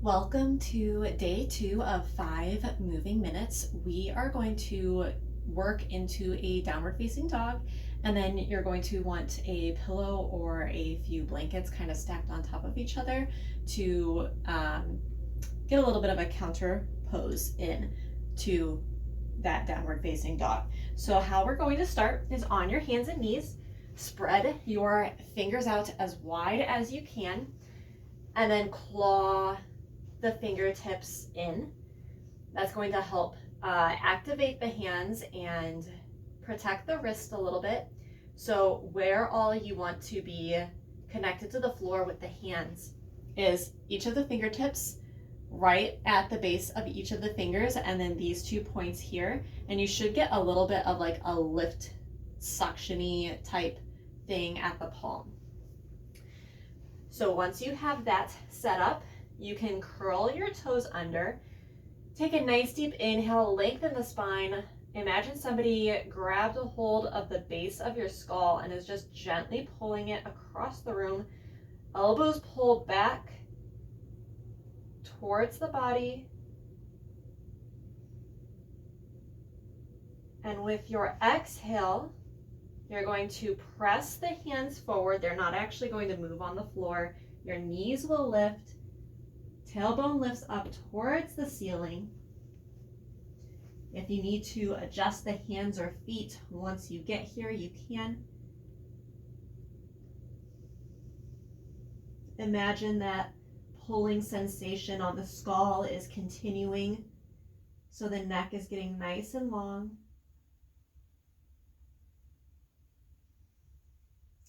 Welcome to day 2 of 5 moving minutes. We are going to work into a downward facing dog, and then you're going to want a pillow or a few blankets kind of stacked on top of each other to get a little bit of a counter pose in to that downward facing dog. So how we're going to start is on your hands and knees. Spread your fingers out as wide as you can, and then claw the fingertips in. That's going to help activate the hands and protect the wrist a little bit. So where all you want to be connected to the floor with the hands is each of the fingertips right at the base of each of the fingers, and then these 2 points here, and you should get a little bit of like a lift suction-y type thing at the palm. So once you have that set up, you can curl your toes under, take a nice deep inhale, lengthen the spine. Imagine somebody grabbed a hold of the base of your skull and is just gently pulling it across the room. Elbows pulled back towards the body. And with your exhale, you're going to press the hands forward. They're not actually going to move on the floor. Your knees will lift. Tailbone lifts up towards the ceiling. If you need to adjust the hands or feet once you get here, you can. Imagine that pulling sensation on the skull is continuing, so the neck is getting nice and long.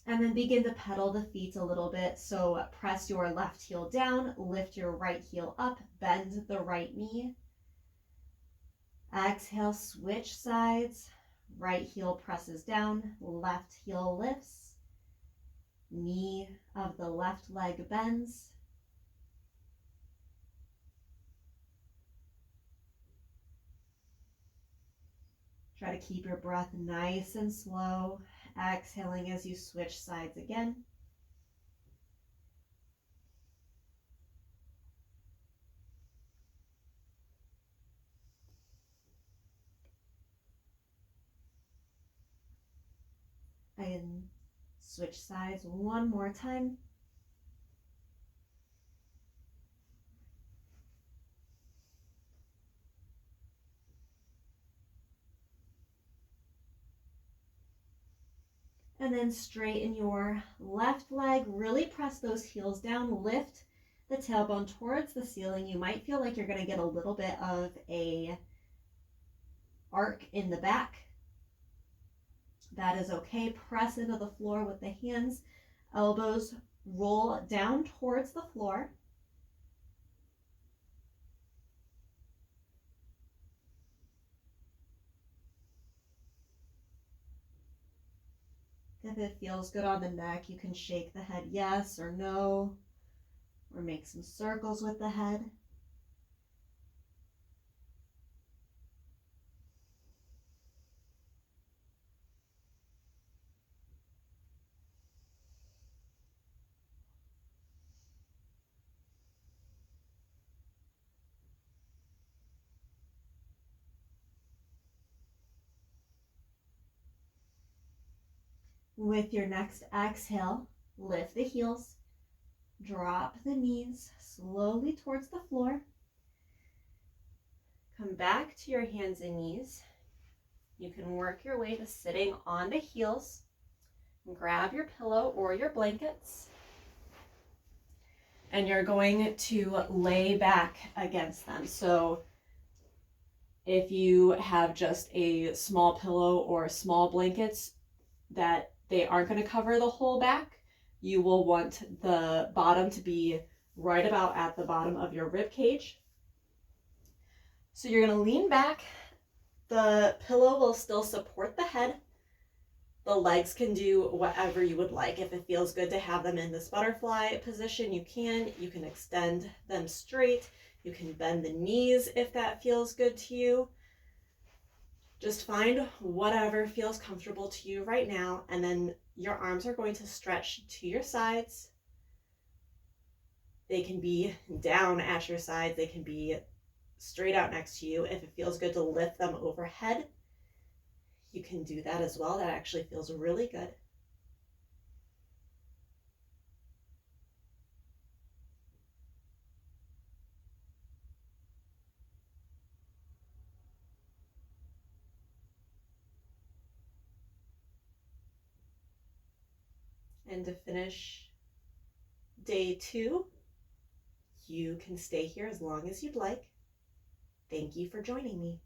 And then begin to pedal the feet a little bit. So press your left heel down, lift your right heel up, bend the right knee. Exhale, switch sides. Right heel presses down, left heel lifts. Knee of the left leg bends. Try to keep your breath nice and slow, exhaling as you switch sides again. And switch sides one more time. And then straighten your left leg, really press those heels down, lift the tailbone towards the ceiling. You might feel like you're going to get a little bit of a arc in the back. That is okay. Press into the floor with the hands. Elbows roll down towards the floor. If it feels good on the neck, you can shake the head yes or no, or make some circles with the head. With your next exhale, lift the heels, drop the knees slowly towards the floor. Come back to your hands and knees. You can work your way to sitting on the heels. Grab your pillow or your blankets. And you're going to lay back against them. So if you have just a small pillow or small blankets that they aren't going to cover the whole back, you will want the bottom to be right about at the bottom of your rib cage. So you're going to lean back. The pillow will still support the head. The legs can do whatever you would like. If it feels good to have them in this butterfly position, you can. You can extend them straight. You can bend the knees if that feels good to you. Just find whatever feels comfortable to you right now, and then your arms are going to stretch to your sides. They can be down at your sides, they can be straight out next to you. If it feels good to lift them overhead, you can do that as well. That actually feels really good. And to finish day 2, you can stay here as long as you'd like. Thank you for joining me.